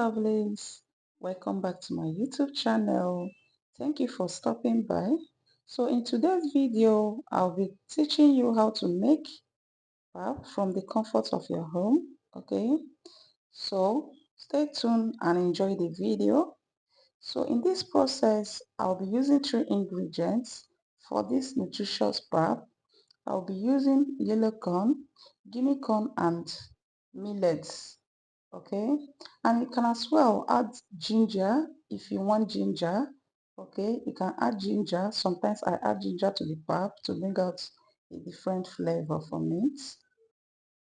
lovelies, welcome back to my YouTube channel. Thank you for stopping by. So in today's video, I'll be teaching you how to make pap from the comfort of your home. Okay, so stay tuned and enjoy the video. So in this process, I'll be using three ingredients for this nutritious pap. I'll be using yellow corn, guinea corn and millets. Okay, and you can as well add ginger if you want ginger. Okay, you can add ginger. Sometimes I add ginger to the pap to bring out a different flavor from it.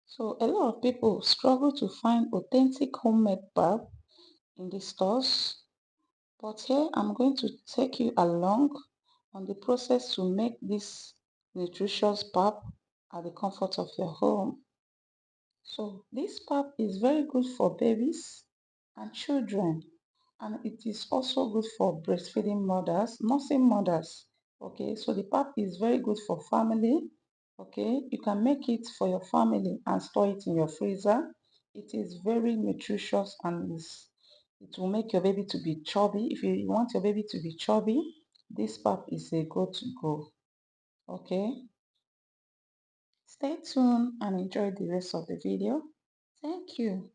So a lot of people struggle to find authentic homemade pap in the stores, but here I'm going to take you along on the process to make this nutritious pap at the comfort of your home. So this pap is very good for babies and children, and it is also good for breastfeeding mothers, nursing mothers. Okay, so the pap is very good for family. Okay, you can make it for your family and store it in your freezer. It is very nutritious and it will make your baby to be chubby. If you want your baby to be chubby, this pap is a go to go. Okay, stay tuned and enjoy the rest of the video. Thank you.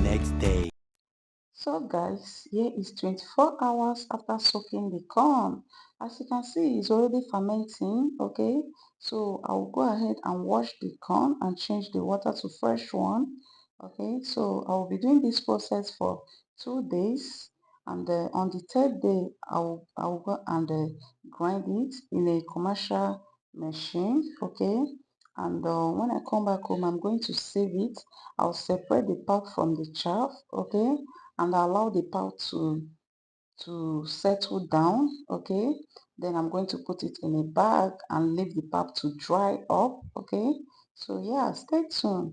Next day. So guys, here is 24 hours after soaking the corn. As you can see, it's already fermenting. Okay, so I'll go ahead and wash the corn and change the water to fresh one. Okay, so I'll be doing this process for 2 days, and on the third day I'll go and grind it in a commercial machine. Okay, And when I come back home, I'm going to save it. I'll separate the pulp from the chaff, okay, and allow the pulp to settle down, okay. Then I'm going to put it in a bag and leave the pulp to dry up, okay. So yeah, stay tuned.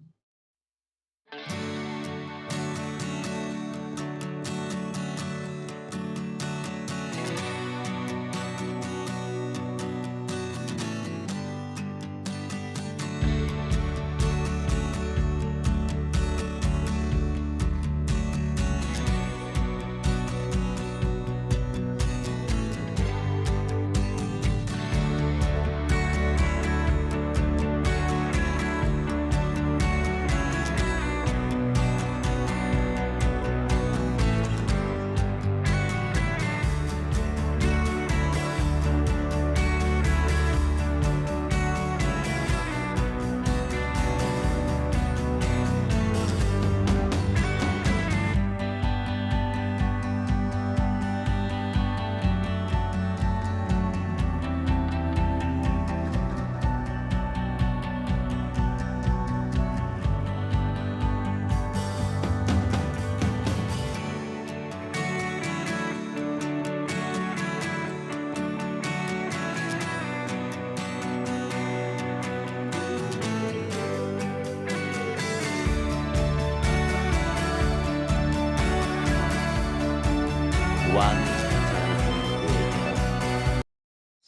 One eternity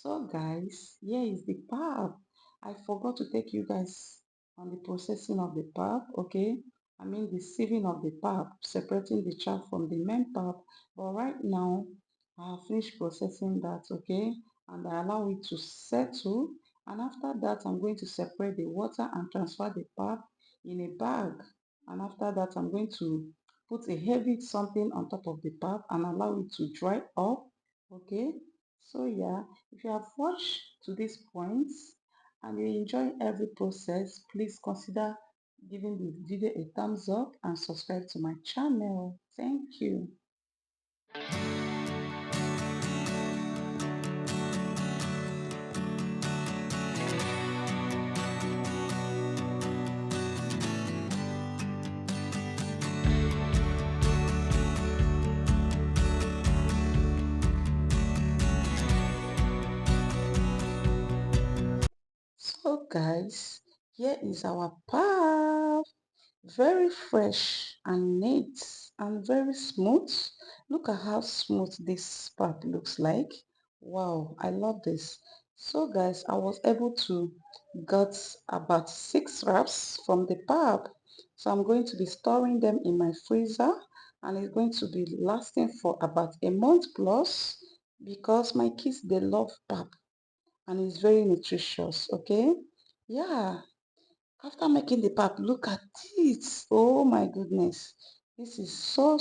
So guys, here is the pap. I forgot to take you guys on the processing of the pap, okay? I mean the sieving of the pap, separating the chaff from the main pap. But right now, I have finished processing that, okay? And I allow it to settle. And after that, I'm going to separate the water and transfer the pap in a bag. And after that, I'm going to put a heavy something on top of the pap and allow it to dry up, okay? So yeah, if you have watched to this point and you enjoy every process, please consider giving this video a thumbs up and subscribe to my channel. Thank you. So guys, here is our pap. Very fresh and neat and very smooth. Look at how smooth this pap looks like. Wow, I love this. So guys, I was able to get about 6 wraps from the pap. So I'm going to be storing them in my freezer and it's going to be lasting for about a month plus because my kids, they love pap and it's very nutritious, okay? Yeah, after making the pap, look at it. Oh my goodness. This is so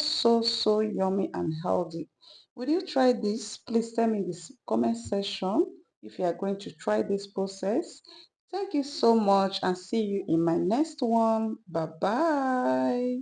yummy and healthy. Will you try this? Please tell me in the comment section if you are going to try this process. Thank you so much and see you in my next one. Bye bye.